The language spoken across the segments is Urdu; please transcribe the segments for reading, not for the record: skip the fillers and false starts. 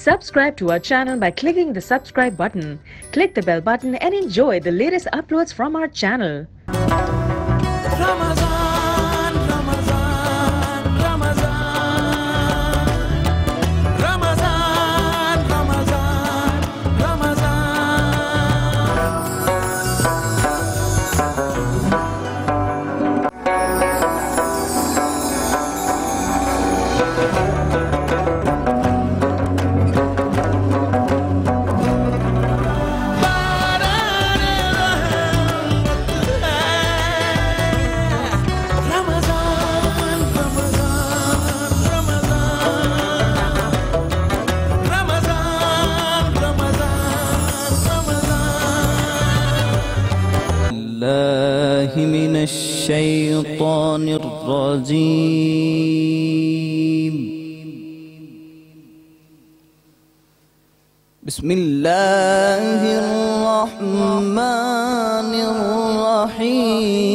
Subscribe to our channel by clicking the subscribe button. Click the bell button and enjoy the latest uploads from our channel. Ramazan, Ramazan, Ramazan, Ramazan, Ramazan, من الشيطان الرجيم. بسم الله الرحمن الرحيم.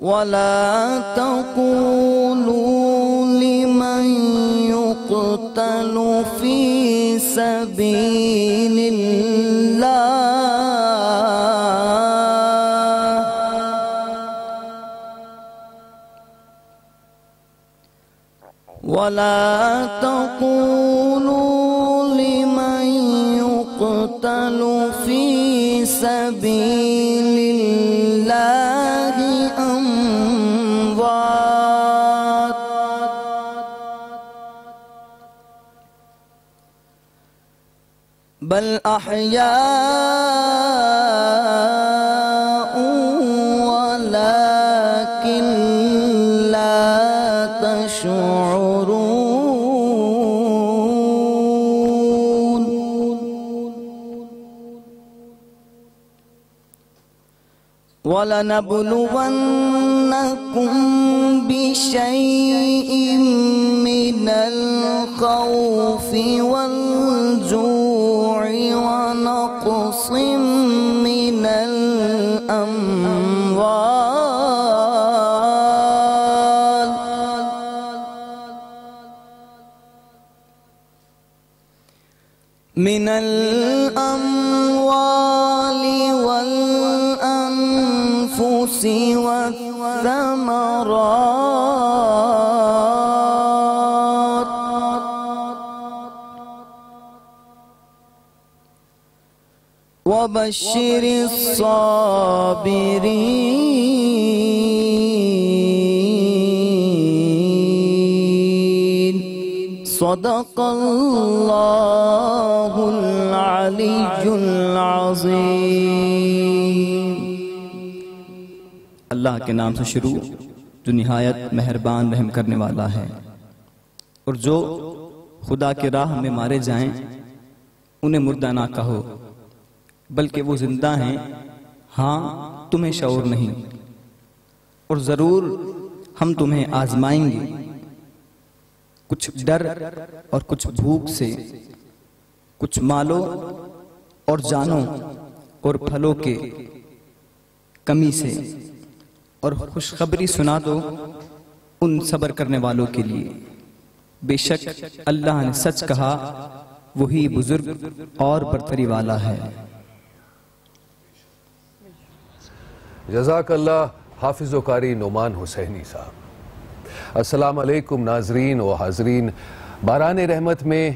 ولا تقولوا لمن يقتل في سبيل الله ولا تقولوا لمن يقتل في سبيل الله أموات بل أحياء ولكن لا تشعرون. ولنبلونكم بشيء من الخوف والجوع ونقص من الأموال والأنفس والثمرات وبشر الصابرين. صدق اللہ العلی العظیم. اللہ کے نام سے شروع جو نہایت مہربان رحم کرنے والا ہے. اور جو خدا کے راہ میں مارے جائیں انہیں مردہ نہ کہو بلکہ وہ زندہ ہیں، ہاں تمہیں شعور نہیں. اور ضرور ہم تمہیں آزمائیں گے، کچھ ڈر اور کچھ بھوک سے، کچھ مالوں اور جانوں اور پھلوں کے کمی سے. اور خوشخبری سنا دو ان صبر کرنے والوں کے لیے. بے شک اللہ نے سچ کہا، وہی بزرگ اور برتری والا ہے. جزاک اللہ حافظ و قاری نعمان حسینی صاحب. السلام علیکم ناظرین و حاضرین. باران رحمت میں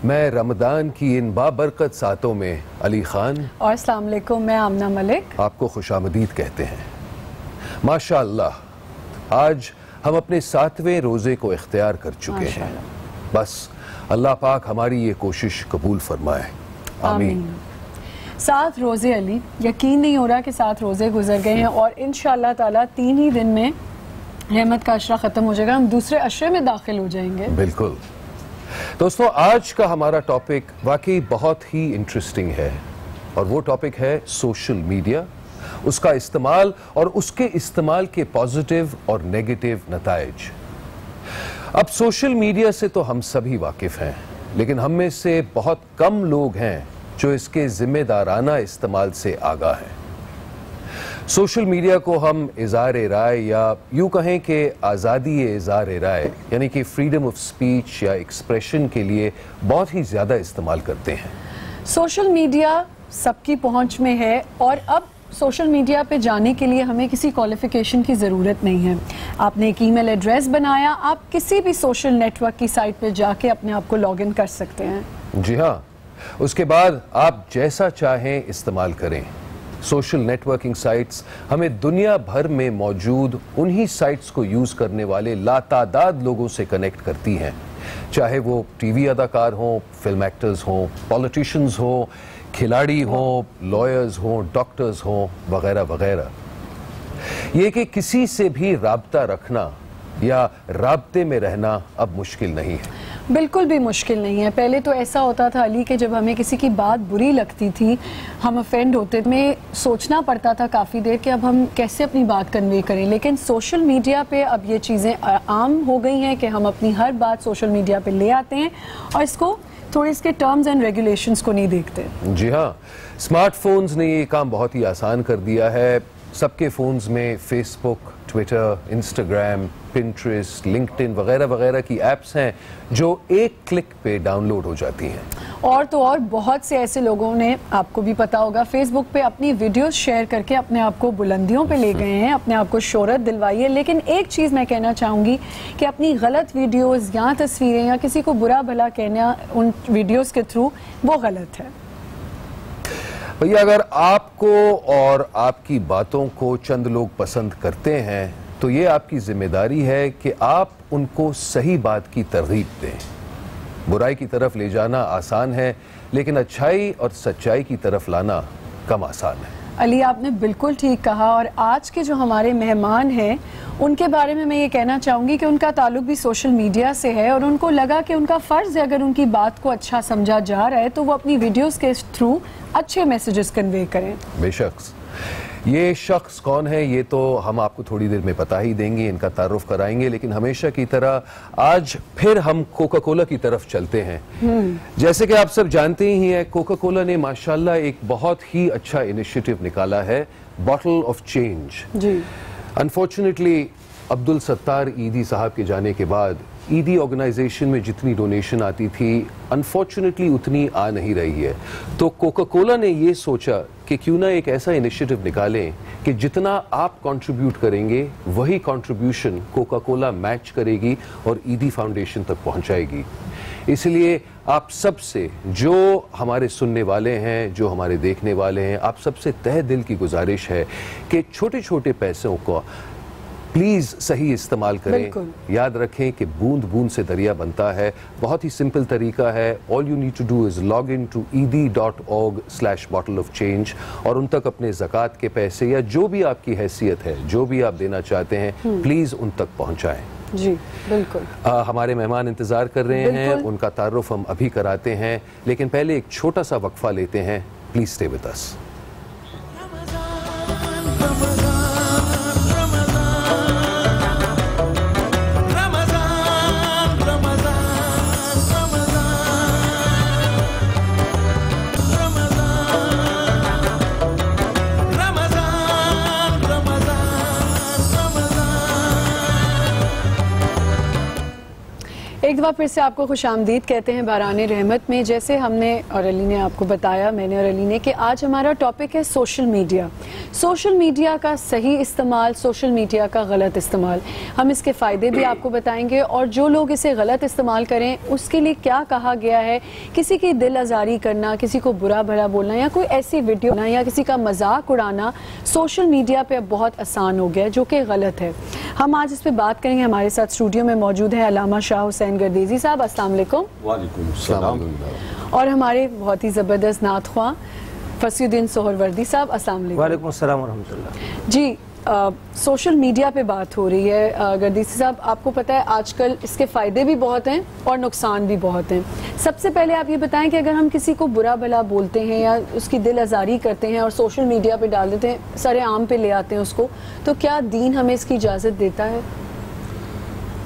میں رمضان کی ان بابرکت ساتوں میں علی خان اور السلام علیکم میں آمنہ ملک آپ کو خوش آمدید کہتے ہیں. ماشاءاللہ آج ہم اپنے 7ویں روزے کو اختیار کر چکے ہیں. بس اللہ پاک ہماری یہ کوشش قبول فرمائے، آمین. 7 روزے علی، یقین نہیں ہو رہا کہ 7 روزے گزر گئے ہیں اور انشاءاللہ تعالیٰ 3 ہی دن میں رحمت کا عشرہ ختم ہو جائے گا، ہم دوسرے عشرے میں داخل ہو جائیں گے. بالکل. دوستو آج کا ہمارا ٹاپک واقعی بہت ہی انٹرسٹنگ ہے اور وہ ٹاپک ہے سوشل میڈیا، اس کا استعمال اور اس کے استعمال کے پازیٹیو اور نیگیٹیو نتائج. اب سوشل میڈیا سے تو ہم سبھی واقف ہیں، لیکن ہم میں سے بہت کم لوگ ہیں جو اس کے ذمہ دارانہ استعمال سے آگاہ ہیں. سوشل میڈیا کو ہم اظہار رائے یا یوں کہیں کہ آزادی اظہار رائے یعنی کہ فریڈم آف سپیچ یا ایکسپریشن کے لیے بہت ہی زیادہ استعمال کرتے ہیں. سوشل میڈیا سب کی پہنچ میں ہے اور اب سوشل میڈیا پہ جانے کے لیے ہمیں کسی کوالیفیکیشن کی ضرورت نہیں ہے. آپ نے ایک ای میل ایڈریس بنایا, آپ کسی بھی سوشل نیٹ ورک کی سائٹ پہ جا کے اپنے آپ کو لاگ ان کر سکتے ہیں. جی ہاں, اس کے بعد آپ جیسا چاہیں استعمال کریں. سوشل نیٹ ورکنگ سائٹس ہمیں دنیا بھر میں موجود انہی سائٹس کو یوز کرنے والے لاتعداد لوگوں سے کنیکٹ کرتی ہیں, چاہے وہ ٹی وی اداکار ہوں, فلم ایکٹرز ہوں, پولیٹیشنز ہوں, کھلاڑی ہوں, لائرز ہوں, ڈاکٹرز ہوں, وغیرہ وغیرہ. یہ کہ کسی سے بھی رابطہ رکھنا یا رابطے میں رہنا اب مشکل نہیں ہے. بالکل بھی مشکل نہیں ہے. پہلے تو ایسا ہوتا تھا علی کہ جب ہمیں کسی کی بات بری لگتی تھی, ہم افینڈ ہوتے, میں سوچنا پڑتا تھا کافی دیر کہ اب ہم کیسے اپنی بات کنوے کریں. لیکن سوشل میڈیا پہ اب یہ چیزیں عام ہو گئی ہیں کہ ہم اپنی ہر بات سوشل میڈیا پہ لے آتے ہیں اور اس کو تھوڑے اس کے ٹرمز اینڈ ریگولیشنز کو نہیں دیکھتے. جی ہاں, اسمارٹ فونز نے یہ کام بہت ہی آسان کر دیا ہے. سب کے فونز میں فیس بک, ٹویٹر, انسٹاگرام, پنٹریسٹ, لنکڈ ان وغیرہ وغیرہ کی ایپس ہیں جو ایک کلک پہ ڈاؤن لوڈ ہو جاتی ہیں. اور تو اور بہت سے ایسے لوگوں نے, آپ کو بھی پتا ہوگا, فیس بک پہ اپنی ویڈیوز شیئر کر کے اپنے آپ کو بلندیوں پہ لے گئے ہیں, اپنے آپ کو شہرت دلوائی ہے. لیکن ایک چیز میں کہنا چاہوں گی کہ اپنی غلط ویڈیوز یا تصویریں یا کسی کو برا بھلا کہنا ان ویڈیوز کے تھرو, وہ غلط ہے. بھیا اگر آپ کو اور آپ کی باتوں کو چند لوگ پسند کرتے ہیں تو یہ آپ کی ذمہ داری ہے کہ آپ ان کو صحیح بات کی ترغیب دیں. برائی کی طرف لے جانا آسان ہے لیکن اچھائی اور سچائی کی طرف لانا کم آسان ہے. علی, آپ نے بالکل ٹھیک کہا. اور آج کے جو ہمارے مہمان ہیں ان کے بارے میں یہ کہنا چاہوں گی کہ ان کا تعلق بھی سوشل میڈیا سے ہے اور ان کو لگا کہ ان کا فرض ہے, اگر ان کی بات کو اچھا سمجھا جا رہا ہے تو وہ اپنی ویڈیوز کے تھرو اچھے میسیجز کنوے کریں. بے شخص. یہ شخص کون ہے یہ تو ہم آپ کو تھوڑی دیر میں بتا ہی دیں گے, ان کا تعارف کرائیں گے. لیکن ہمیشہ کی طرح آج پھر ہم کوکا کولا کی طرف چلتے ہیں. جیسے کہ آپ سب جانتے ہی ہیں, کوکا کولا نے ماشاءاللہ ایک بہت ہی اچھا انیشیٹو نکالا ہے, باٹل آف چینج. جی, انفارچونیٹلی عبدالستار ایدی صاحب کے جانے کے بعد ایدی آرگنائزیشن میں جتنی ڈونیشن آتی تھی انفارچونیٹلی اتنی آ نہیں رہی ہے. تو کوکا کولا نے یہ سوچا کہ کیوں نہ ایک ایسا انیشیٹو نکالیں کہ جتنا آپ کنٹریبیوٹ کریں گے وہی کنٹریبیوشن کوکا کولا میچ کرے گی اور ایدی فاؤنڈیشن تک پہنچائے گی. اس لیے آپ سب سے, جو ہمارے سننے والے ہیں, جو ہمارے دیکھنے والے ہیں, آپ سب سے تہ دل کی گزارش ہے کہ چھوٹے چھوٹے پیسوں کو پلیز صحیح استعمال کریں. یاد رکھیں کہ بوند بوند سے دریا بنتا ہے. بہت ہی سمپل طریقہ ہے. all you need to do is log in to ed.org/bottle-of-change اور ان تک اپنے زکوٰۃ کے پیسے یا جو بھی آپ کی حیثیت ہے, جو بھی آپ دینا چاہتے ہیں, پلیز ان تک پہنچائیں. جی بالکل. ہمارے مہمان انتظار کر رہے ہیں, ان کا تعارف ہم ابھی کراتے ہیں, لیکن پہلے ایک چھوٹا سا وقفہ لیتے ہیں. Please stay with us. ایک دفعہ پھر سے آپ کو خوش آمدید کہتے ہیں باران رحمت میں. جیسے ہم نے اور علی نے آپ کو بتایا, میں نے اور علی نے, کہ آج ہمارا ٹاپک ہے سوشل میڈیا. سوشل میڈیا کا صحیح استعمال, سوشل میڈیا کا غلط استعمال. ہم اس کے فائدے بھی آپ کو بتائیں گے اور جو لوگ اسے غلط استعمال کریں اس کے لیے کیا کہا گیا ہے. کسی کی دل آزاری کرنا, کسی کو برا بھلا بولنا یا کوئی ایسی ویڈیو بنانا یا کسی کا مذاق اڑانا سوشل میڈیا پہ اب بہت آسان ہو گیا ہے, جو کہ غلط ہے. ہم آج اس پہ بات کریں گے. ہمارے ساتھ اسٹوڈیو میں موجود ہیں علامہ شاہ حسین گردیزی صاحب, السلام علیکم. وعلیکم السلام. اور ہمارے بہت ہی زبردست نعت خواں فصیح الدین سہروردی صاحب, السلام علیکم. وعلیکم السلام ورحمۃ اللہ. جی, سوشل میڈیا پہ بات ہو رہی ہے. گردیزی صاحب, آپ کو پتہ ہے آج کل اس کے فائدے بھی بہت ہیں اور نقصان بھی بہت ہیں. سب سے پہلے آپ یہ بتائیں کہ اگر ہم کسی کو برا بھلا بولتے ہیں یا اس کی دل آزاری کرتے ہیں اور سوشل میڈیا پہ ڈال دیتے ہیں, سر عام پہ لے آتے ہیں اس کو, تو کیا دین ہمیں اس کی اجازت دیتا ہے؟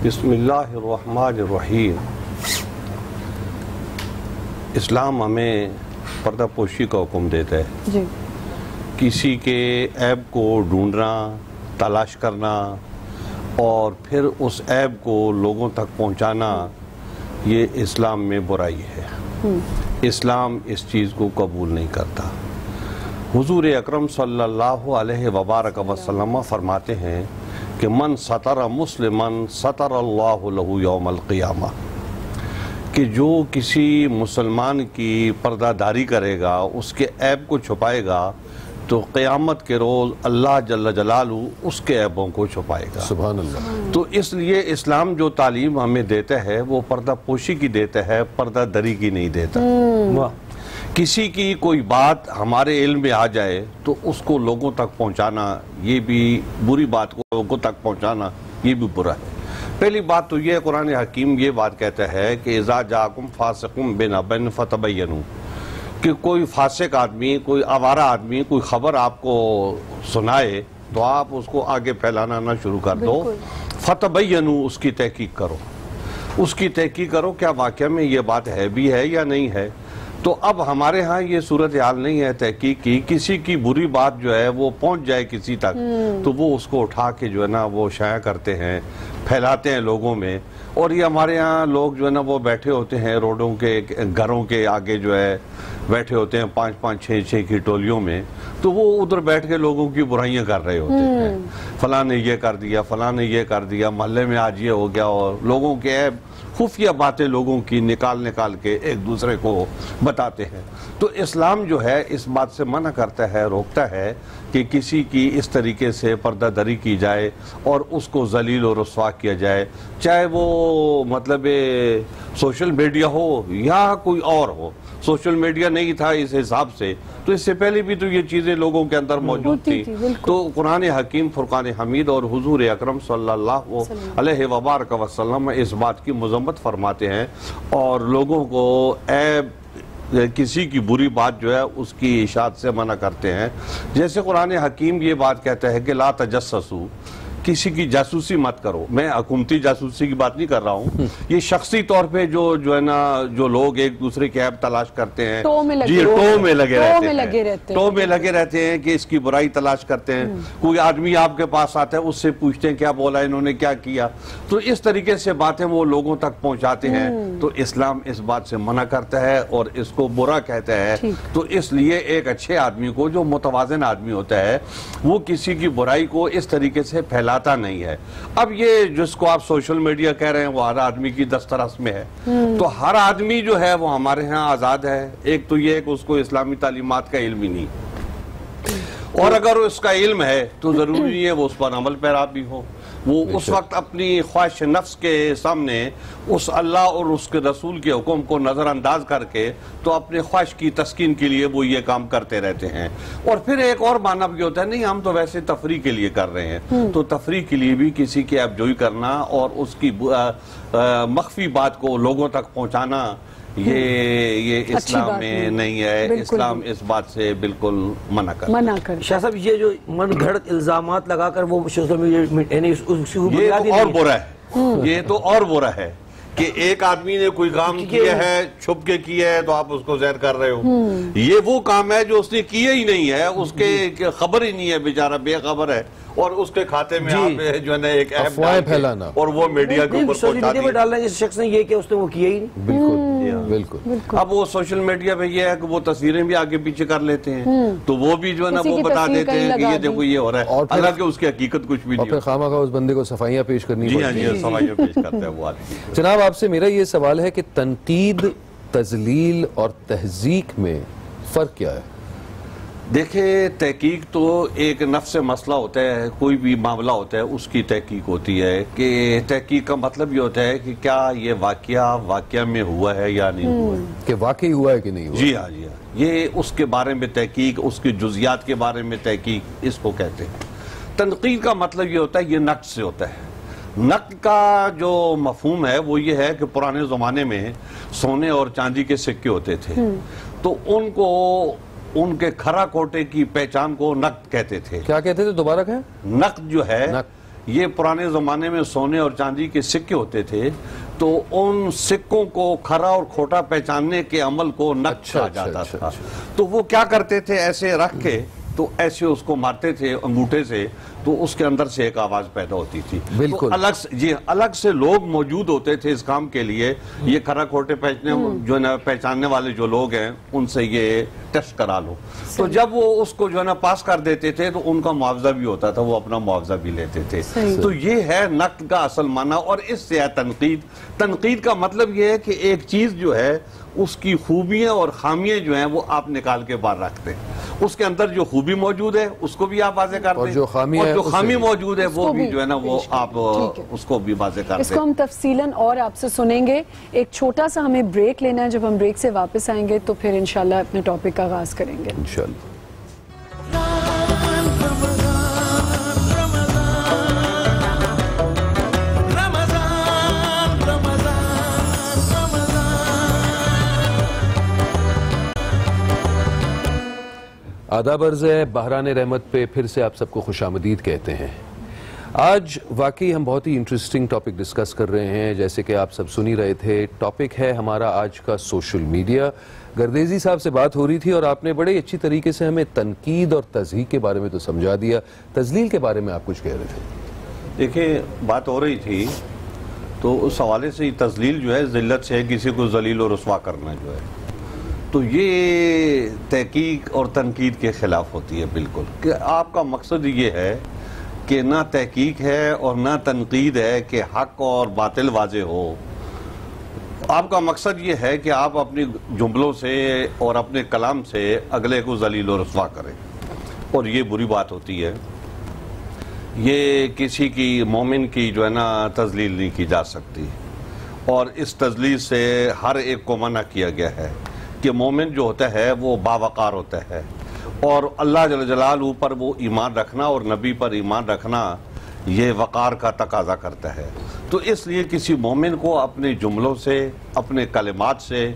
بسم اللہ الرحمن الرحیم. اسلام ہمیں پردہ پوشی کا حکم دیتا ہے. جی. کسی کے عیب کو ڈھونڈنا، تلاش کرنا اور پھر اس عیب کو لوگوں تک پہنچانا، یہ اسلام میں برائی ہے۔ اسلام اس چیز کو قبول نہیں کرتا۔ حضور اکرم صلی اللہ علیہ وبارک وسلم فرماتے ہیں کہ من ستر مسلمن ستر اللہ لہ یوم القیامہ، کہ جو کسی مسلمان کی پردہ داری کرے گا، اس کے عیب کو چھپائے گا، تو قیامت کے روز اللہ جل جلالہ اس کے عیبوں کو چھپائے گا۔ سبحان اللہ۔ تو اس لیے اسلام جو تعلیم ہمیں دیتا ہے وہ پردہ پوشی کی دیتا ہے، پردہ دری کی نہیں دیتا۔ کسی کی کوئی بات ہمارے علم میں آ جائے تو اس کو لوگوں تک پہنچانا، یہ بھی بری بات کو لوگوں تک پہنچانا یہ بھی برا ہے۔ پہلی بات تو یہ قرآن حکیم یہ بات کہتا ہے کہ اذا جاکم فاسقون بنبأ فتبینوا، کہ کوئی فاسق آدمی، کوئی آوارہ آدمی کوئی خبر آپ کو سنائے تو آپ اس کو آگے پھیلانا نہ شروع کر دو۔ فتبینوا، اس کی تحقیق کرو، اس کی تحقیق کرو کیا واقعہ میں یہ بات ہے بھی ہے یا نہیں ہے۔ تو اب ہمارے ہاں یہ صورتحال نہیں ہے تحقیق کی، کسی کی بری بات جو ہے وہ پہنچ جائے کسی تک تو وہ اس کو اٹھا کے جو ہے نا وہ شائع کرتے ہیں، پھیلاتے ہیں لوگوں میں۔ اور یہ ہمارے ہاں لوگ جو ہے نا وہ بیٹھے ہوتے ہیں روڈوں کے، گھروں کے آگے جو ہے بیٹھے ہوتے ہیں 5-5 6-6 کی ٹولیوں میں، تو وہ ادھر بیٹھ کے لوگوں کی برائیاں کر رہے ہوتے ہیں، فلاں نے یہ کر دیا، فلاں نے یہ کر دیا، محلے میں آج یہ ہو گیا، اور لوگوں کے عیب، خفیہ باتیں لوگوں کی نکال کے ایک دوسرے کو بتاتے ہیں۔ تو اسلام جو ہے اس بات سے منع کرتا ہے، روکتا ہے کہ کسی کی اس طریقے سے پردہ دری کی جائے اور اس کو ذلیل و رسوا کیا جائے، چاہے وہ مطلب سوشل میڈیا ہو یا کوئی اور ہو۔ سوشل میڈیا نہیں تھا اس حساب سے، تو اس سے پہلے بھی تو یہ چیزیں لوگوں کے اندر موجود تھی۔ تو قرآن حکیم فرقان حمید اور حضور اکرم صلی اللہ علیہ وبارک وسلم اس بات کی مذمت فرماتے ہیں اور لوگوں کو عیب، کسی کی بری بات جو ہے اس کی اشاعت سے منع کرتے ہیں۔ جیسے قرآن حکیم یہ بات کہتا ہے کہ لا تجسسوا، کسی کی جاسوسی مت کرو۔ میں حکومتی جاسوسی کی بات نہیں کر رہا ہوں، یہ شخصی طور پہ جو ہے نا جو لوگ ایک دوسرے کے عیب تلاش کرتے ہیں، ٹو میں لگے رہتے ہیں کہ اس کی برائی تلاش کرتے ہیں۔ کوئی آدمی آپ کے پاس آتا ہے، اس سے پوچھتے ہیں کیا بولا انہوں نے، کیا کیا، تو اس طریقے سے باتیں وہ لوگوں تک پہنچاتے ہیں۔ تو اسلام اس بات سے منع کرتا ہے اور اس کو برا کہتا ہے۔ تو اس لیے ایک اچھے آدمی کو، جو متوازن آدمی ہوتا ہے، وہ کسی کی برائی کو اس طریقے سے پھیلاتا نہیں ہے۔ اب یہ جس کو آپ سوشل میڈیا کہہ رہے ہیں وہ ہر آدمی کی دسترس میں ہے، تو ہر آدمی جو ہے وہ ہمارے ہاں آزاد ہے۔ ایک تو یہ کہ اس کو اسلامی تعلیمات کا علم ہی نہیں، اور اگر اس کا علم ہے تو ضروری نہیں ہے وہ اس پر عمل پیرا بھی ہو۔ وہ اس وقت اپنی خواہش نفس کے سامنے اس اللہ اور اس کے رسول کے حکم کو نظر انداز کر کے تو اپنے خواہش کی تسکین کے لیے وہ یہ کام کرتے رہتے ہیں۔ اور پھر ایک اور معنی بھی ہوتا ہے، نہیں ہم تو ویسے تفریح کے لیے کر رہے ہیں، تو تفریح کے لیے بھی کسی کی عیب جوئی کرنا اور اس کی مخفی بات کو لوگوں تک پہنچانا، یہ اسلام میں نہیں ہے۔ اسلام اس بات سے بالکل منع کرتا ہے۔ شاہ صاحب یہ جو من گھڑت الزامات لگا کر وہ سوشل میڈیا، یہ تو اور برا ہے، یہ تو اور برا ہے کہ ایک آدمی نے کوئی کام کیا ہے، چھپ کے کیا ہے، تو آپ اس کو زہر کر رہے ہو۔ یہ وہ کام ہے جو اس نے کیا ہی نہیں ہے، اس کے خبر ہی نہیں ہے، بیچارہ بے خبر ہے، اور اس کے کھاتے میں آپ جو ہے نا ایک افواہیں پھیلانا اور وہ میڈیا کے اوپر پہنچا دی۔ ڈالنا جس شخص نے یہ کیا اس نے وہ کیا ہی نہیں۔ بالکل۔ اب وہ سوشل میڈیا پہ یہ ہے کہ وہ تصویریں بھی آگے پیچھے کر لیتے ہیں، تو وہ بھی جو ہے نا وہ بتا دیتے ہیں کہ یہ دیکھو یہ ہو رہا ہے، حالانکہ اس کی حقیقت کچھ بھی نہیں۔ اور پھر خواہ مخواہ اس بندے کو صفائیاں پیش کرنی جی ہاں جی صفائیاں پیش کرتا ہے وہ آدمی۔ جناب آپ سے میرا یہ سوال ہے کہ تنقید، تذلیل اور تہذیق میں فرق کیا ہے؟ دیکھیں، تحقیق تو ایک نفس مسئلہ ہوتا ہے، کوئی بھی معاملہ ہوتا ہے اس کی تحقیق ہوتی ہے، کہ تحقیق کا مطلب یہ ہوتا ہے کہ کیا یہ واقعہ میں ہوا ہے یا نہیں ہوا ہے، کہ واقعی ہوا ہے کہ نہیں ہوا۔ جی ہاں جی ہاں، یہ اس کے بارے میں تحقیق، اس کے جزیات کے بارے میں تحقیق، اس کو کہتے ہیں۔ تنقید کا مطلب یہ ہوتا ہے، یہ نقد سے ہوتا ہے۔ نقد کا جو مفہوم ہے وہ یہ ہے کہ پرانے زمانے میں سونے اور چاندی کے سکے ہوتے تھے، تو ان کو، ان کے کھرا کوٹے کی پہچان کو نقد کہتے تھے۔ کیا کہتے تھے دوبارہ کہیں؟ نقد جو ہے یہ پرانے زمانے میں سونے اور چاندی کے سکے ہوتے تھے، تو ان سکوں کو کھرا اور کھوٹا پہچاننے کے عمل کو نقد کہا جاتا تھا۔ تو وہ کیا کرتے تھے، ایسے رکھ کے تو ایسے اس کو مارتے تھے انگوٹھے سے تو اس کے اندر سے ایک آواز پیدا ہوتی تھی. بالکل. تو الگ سے لوگ موجود ہوتے تھے اس کام کے لیے. یہ کھرا کھوٹے جو ہے نا پہچاننے والے جو لوگ ہیں ان سے یہ ٹیسٹ کرا لو. تو جب وہ اس کو جو ہے نا پاس کر دیتے تھے تو ان کا معاوضہ بھی ہوتا تھا, وہ اپنا معاوضہ بھی لیتے تھے. تو یہ ہے نقد کا اصل معنی, اور اس سے ہے تنقید. تنقید کا مطلب یہ ہے کہ ایک چیز جو ہے اس کی خوبیاں اور خامیاں جو ہیں وہ آپ نکال کے باہر رکھتے ہیں. اس کے اندر جو خوبی موجود ہے اس کو بھی آپ واضح کرتے ہیں, اور جو خامی موجود ہے وہ بھی جو ہے نا وہ آپ اس کو بھی واضح کرتے ہیں. اس کو ہم تفصیلاً اور آپ سے سنیں گے. ایک چھوٹا سا ہمیں بریک لینا ہے, جب ہم بریک سے واپس آئیں گے تو پھر انشاءاللہ اپنے ٹاپک کا آغاز کریں گے انشاءاللہ. آداب عرض ہے, بحران رحمت پہ پھر سے آپ سب کو خوش آمدید کہتے ہیں. آج واقعی ہم بہت ہی انٹرسٹنگ ٹاپک ڈسکس کر رہے ہیں. جیسے کہ آپ سب سن ہی رہے تھے, ٹاپک ہے ہمارا آج کا سوشل میڈیا. گردیزی صاحب سے بات ہو رہی تھی اور آپ نے بڑے اچھی طریقے سے ہمیں تنقید اور تضحیق کے بارے میں تو سمجھا دیا. تذلیل کے بارے میں آپ کچھ کہہ رہے تھے. دیکھیں بات ہو رہی تھی تو اس حوالے سے تذلیل جو ہے ذلت سے کسی کو ذلیل و رسوا کرنا جو ہے, تو یہ تحقیق اور تنقید کے خلاف ہوتی ہے بالکل. کہ آپ کا مقصد یہ ہے کہ نہ تحقیق ہے اور نہ تنقید ہے کہ حق اور باطل واضح ہو. آپ کا مقصد یہ ہے کہ آپ اپنی جملوں سے اور اپنے کلام سے اگلے کو ذلیل و رسوا کریں, اور یہ بری بات ہوتی ہے. یہ کسی کی مومن کی جو ہے نا تذلیل نہیں کی جا سکتی, اور اس تذلیل سے ہر ایک کو منع کیا گیا ہے کہ مومن جو ہوتا ہے وہ باوقار ہوتا ہے, اور اللہ جل جلالہ پر وہ ایمان رکھنا اور نبی پر ایمان رکھنا یہ وقار کا تقاضا کرتا ہے. تو اس لیے کسی مومن کو اپنے جملوں سے اپنے کلمات سے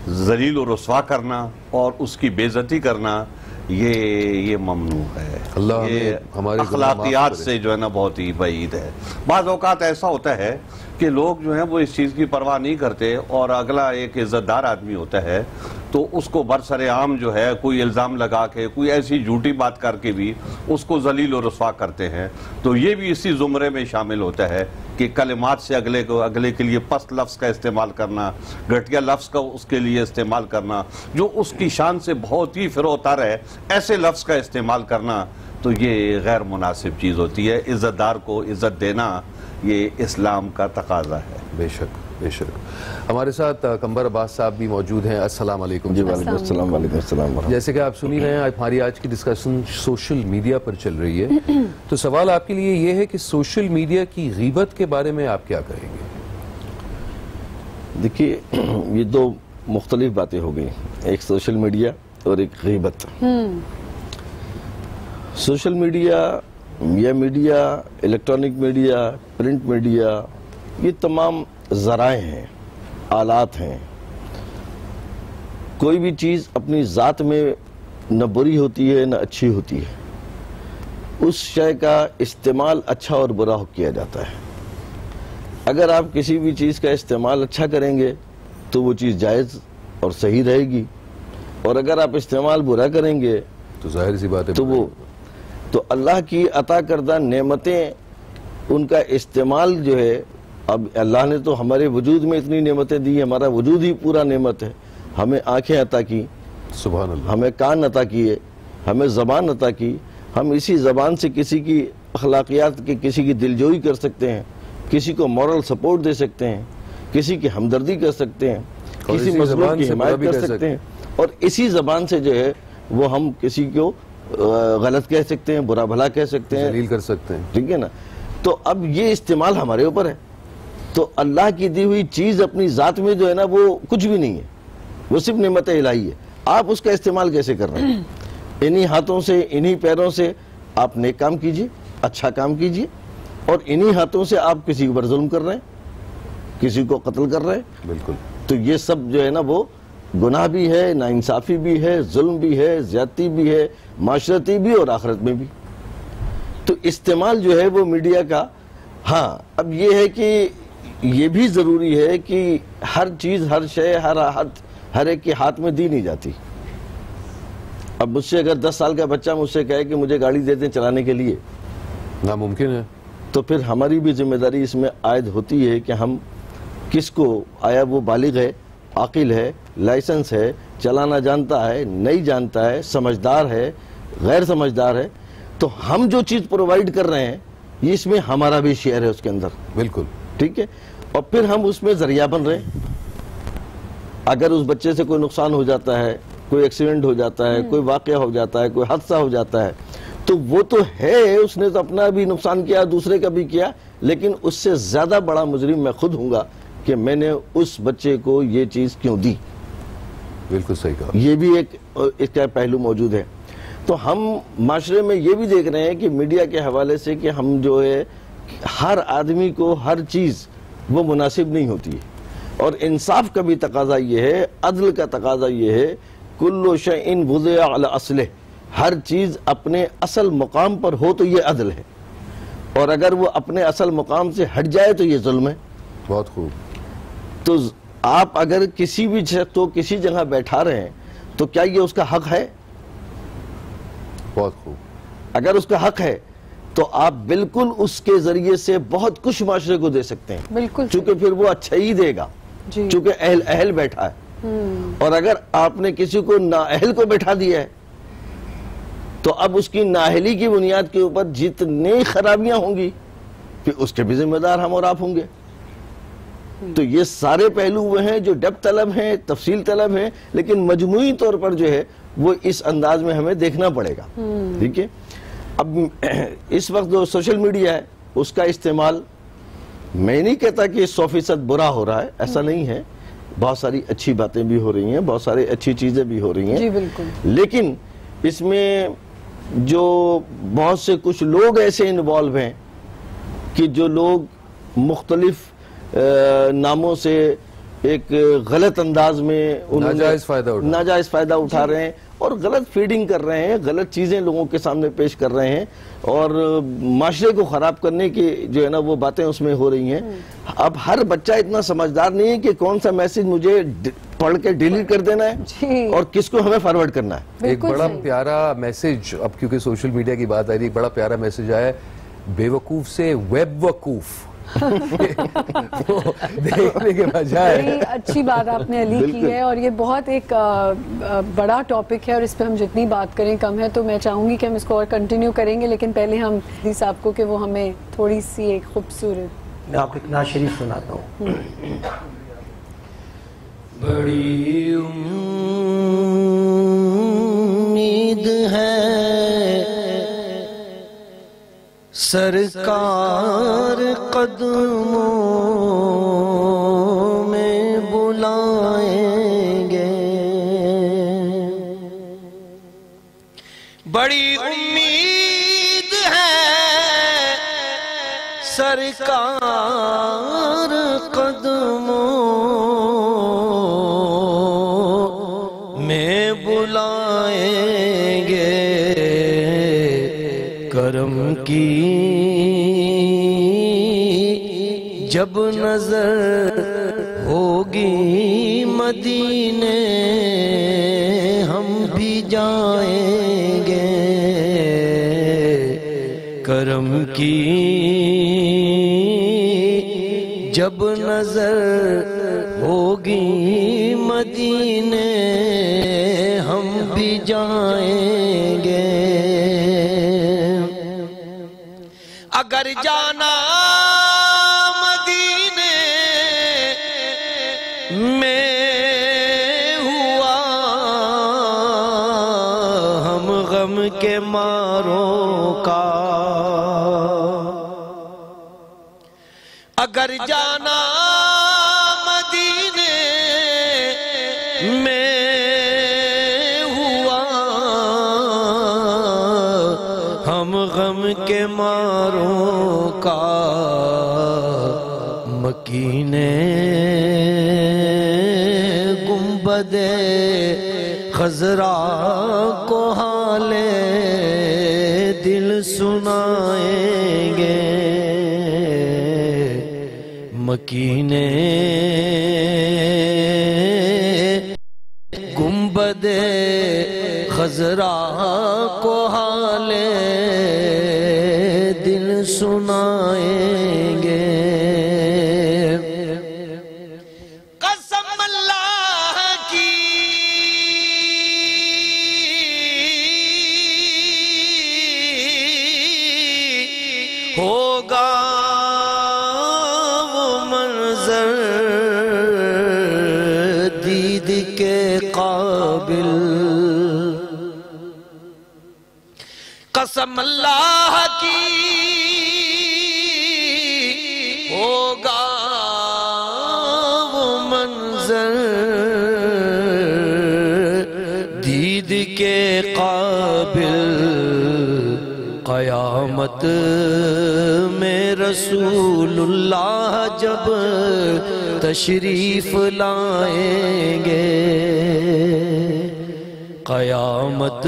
ذلیل و رسوا کرنا اور اس کی بے عزتی کرنا یہ ممنوع ہے. اللہ یہ اخلاقیات سے جو ہے نا بہت ہی بعید ہے. بعض اوقات ایسا ہوتا ہے کہ لوگ جو ہیں وہ اس چیز کی پرواہ نہیں کرتے, اور اگلا ایک عزت دار آدمی ہوتا ہے تو اس کو برسر عام جو ہے کوئی الزام لگا کے کوئی ایسی جھوٹی بات کر کے بھی اس کو ذلیل و رسوا کرتے ہیں. تو یہ بھی اسی زمرے میں شامل ہوتا ہے کہ کلمات سے اگلے کے لیے پست لفظ کا استعمال کرنا, گھٹیا لفظ کا اس کے لیے استعمال کرنا, جو اس کی شان سے بہت ہی فروتر ہے ایسے لفظ کا استعمال کرنا, تو یہ غیر مناسب چیز ہوتی ہے. عزت دار کو عزت دینا یہ اسلام کا تقاضا ہے. بے شک بے شک. ہمارے ساتھ قمبر عباس صاحب بھی موجود ہیں. السلام علیکم. جی وعلیکم السلام. وعلیکم السلام. جیسے کہ آپ سنی رہے ہیں, ہماری آج کی ڈسکشن سوشل میڈیا پر چل رہی ہے. تو سوال آپ کے لیے یہ ہے کہ سوشل میڈیا کی غیبت کے بارے میں آپ کیا کہیں گے؟ دیکھیے یہ دو مختلف باتیں ہو گئی, ایک سوشل میڈیا اور ایک غیبت. سوشل میڈیا یا media, electronic media, print media, یہ تمام ذرائع ہیں, آلات ہیں. کوئی بھی چیز اپنی ذات میں نہ بری ہوتی ہے نہ اچھی ہوتی ہے. اس شے کا استعمال اچھا اور برا کیا جاتا ہے. اگر آپ کسی بھی چیز کا استعمال اچھا کریں گے تو وہ چیز جائز اور صحیح رہے گی, اور اگر آپ استعمال برا کریں گے تو ظاہر سی بات ہے تو اللہ کی عطا کردہ نعمتیں, ان کا استعمال جو ہے, اب اللہ نے تو ہمارے وجود میں اتنی نعمتیں دی, ہمارا وجود ہی پورا نعمت ہے. ہمیں آنکھیں عطا کی, سبحان اللہ, ہمیں کان عطا کیے, ہمیں زبان عطا کی. ہم اسی زبان سے کسی کی اخلاقیات کی, کسی کی دلجوئی کر سکتے ہیں, کسی کو مورل سپورٹ دے سکتے ہیں, کسی کی ہمدردی کر سکتے ہیں, کسی مظلوم کی حمایت کر سکتے ہیں, اور اسی زبان سے جو ہے وہ ہم کسی کو غلط کہہ سکتے ہیں, برا بھلا کہہ سکتے ہیں, ذلیل کر سکتے ہیں. ٹھیک ہے نا. تو اب یہ استعمال ہمارے اوپر ہے. تو اللہ کی دی ہوئی چیز اپنی ذات میں جو ہے نا وہ کچھ بھی نہیں ہے, وہ صرف نعمت الہی ہے. آپ اس کا استعمال کیسے کر رہے ہیں؟ انہی ہاتھوں سے, انہی پیروں سے آپ نیک کام کیجئے, اچھا کام کیجئے, اور انہی ہاتھوں سے آپ کسی پر ظلم کر رہے ہیں, کسی کو قتل کر رہے ہیں. بالکل. تو یہ سب جو ہے نا وہ گناہ بھی ہے, ناانصافی بھی ہے, ظلم بھی ہے, زیادتی بھی ہے, معاشرتی بھی اور آخرت میں بھی. تو استعمال جو ہے وہ میڈیا کا, ہاں اب یہ ہے کہ یہ بھی ضروری ہے کہ ہر چیز, ہر شے, ہر ایک کے ہاتھ میں دی نہیں جاتی. اب مجھ سے اگر 10 سال کا بچہ مجھ سے کہے کہ مجھے گاڑی دے دیں چلانے کے لیے، ناممکن ہے. تو پھر ہماری بھی ذمہ داری اس میں عائد ہوتی ہے کہ ہم کس کو، آیا وہ بالغ ہے، عاقل ہے، لائسنس ہے، چلانا جانتا ہے، نہیں جانتا ہے، سمجھدار ہے، غیر سمجھدار ہے، تو ہم جو چیز پرووائیڈ کر رہے ہیں یہ اس میں ہمارا بھی شیئر ہے اس کے اندر. بالکل ٹھیک ہے. اور پھر ہم اس میں ذریعہ بن رہے ہیں. اگر اس بچے سے کوئی نقصان ہو جاتا ہے، کوئی ایکسیڈنٹ ہو جاتا ہے، کوئی واقعہ ہو جاتا ہے، کوئی حادثہ ہو جاتا ہے، تو وہ تو ہے، اس نے تو اپنا بھی نقصان کیا، دوسرے کا بھی کیا، لیکن اس سے زیادہ بڑا مجرم میں خود ہوں گا کہ میں نے اس بچے کو یہ چیز کیوں دی. بالکل صحیح کہا. یہ بھی ایک اس کا پہلو موجود ہے. تو ہم معاشرے میں یہ بھی دیکھ رہے ہیں کہ میڈیا کے حوالے سے کہ ہم جو ہے ہر آدمی کو ہر چیز وہ مناسب نہیں ہوتی ہے، اور انصاف کا بھی تقاضا یہ ہے، عدل کا تقاضا یہ ہے، کل شیء وضع علی اصلہ، ہر چیز اپنے اصل مقام پر ہو تو یہ عدل ہے، اور اگر وہ اپنے اصل مقام سے ہٹ جائے تو یہ ظلم ہے. بہت خوب. تو آپ اگر کسی بھی شخص کو کسی جگہ بیٹھا رہے ہیں تو کیا یہ اس کا حق ہے؟ بہت خوب. اگر اس کا حق ہے تو آپ بالکل اس کے ذریعے سے بہت کچھ معاشرے کو دے سکتے ہیں، بالکل، چونکہ پھر وہ اچھا ہی دے گا، جی، چونکہ اہل بیٹھا ہے. اور اگر آپ نے کسی کو نااہل کو بیٹھا دیا ہے تو اب اس کی نااہلی کی بنیاد کے اوپر جتنی خرابیاں ہوں گی پھر اس کے بھی ذمہ دار ہم اور آپ ہوں گے. تو یہ سارے پہلو وہ ہیں جو ڈیپتھ طلب ہیں، تفصیل طلب ہیں، لیکن مجموعی طور پر جو ہے وہ اس انداز میں ہمیں دیکھنا پڑے گا. ٹھیک ہے. اب اس وقت جو سوشل میڈیا ہے اس کا استعمال، میں نہیں کہتا کہ 100% برا ہو رہا ہے، ایسا نہیں ہے، بہت ساری اچھی باتیں بھی ہو رہی ہیں، بہت ساری اچھی چیزیں بھی ہو رہی ہیں. جی بالکل. لیکن اس میں جو بہت سے کچھ لوگ ایسے انوالو ہیں کہ جو لوگ مختلف ناموں سے ایک غلط انداز میں ناجائز فائدہ اٹھا رہے ہیں اور غلط فیڈنگ کر رہے ہیں، غلط چیزیں لوگوں کے سامنے پیش کر رہے ہیں اور معاشرے کو خراب کرنے کی جو ہے نا وہ باتیں اس میں ہو رہی ہیں. اب ہر بچہ اتنا سمجھدار نہیں ہے کہ کون سا میسج مجھے پڑھ کے ڈیلیٹ کر دینا ہے اور کس کو ہمیں فارورڈ کرنا ہے. ایک بڑا پیارا میسج، اب کیونکہ سوشل میڈیا کی بات آ رہی ہے، ایک بڑا پیارا میسج آیا ہے، بے وقوف سے ویب وقوف. دیکھنے کے بجائے اچھی بات آپ نے علی کی ہے، اور یہ بہت ایک بڑا ٹاپک ہے اور اس پہ ہم جتنی بات کریں کم ہے. تو میں چاہوں گی کہ ہم اس کو اور کنٹینیو کریں گے، لیکن پہلے ہم صاحب کو کہ وہ ہمیں تھوڑی سی ایک خوبصورت، میں آپ کو ایک نعت شریف سناتا ہوں. بڑی امید ہے سرکار قدموں میں بلائیں گے، بڑی امید ہے سرکار قدموں میں بلائیں گے، کرم کی جب نظر ہوگی مدینے ہم بھی جائیں گے، کرم کی جب نظر ہوگی مدینے ہم بھی جائیں گے، اگر جانا مدینے میں ہوا ہم غم کے ماروں کا، اگر جانا مدینے میں ہوا ہم غم کے ماروں کا، مکینے گنبد خضرا کو حال دل سنائیں گے، مکینے گنبد خضرا کو حال دل سنائیں گے قسم اللہ کی ہوگا وہ منظر دید کے قابل قسم اللہ کی ہوگا وہ منظر دید کے قابل قیامت میں رسول اللہ جب تشریف لائیں گے قیامت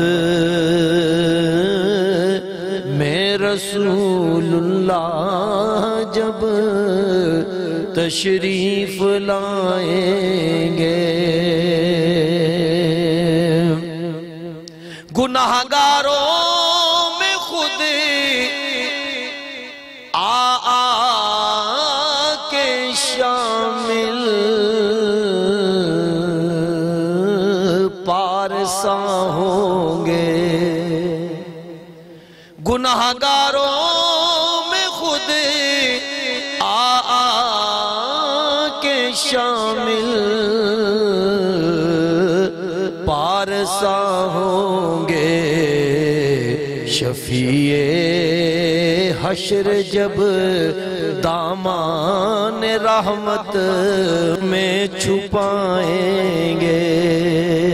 میں رسول اللہ جب تشریف لائیں گے گناہگاروں میں خود آ کے شامل پارسا ہوں گے گناہگاروں میں خود آ کے شامل پارسا ہوں گے شفیع حشر جب دامان رحمت میں چھپائیں گے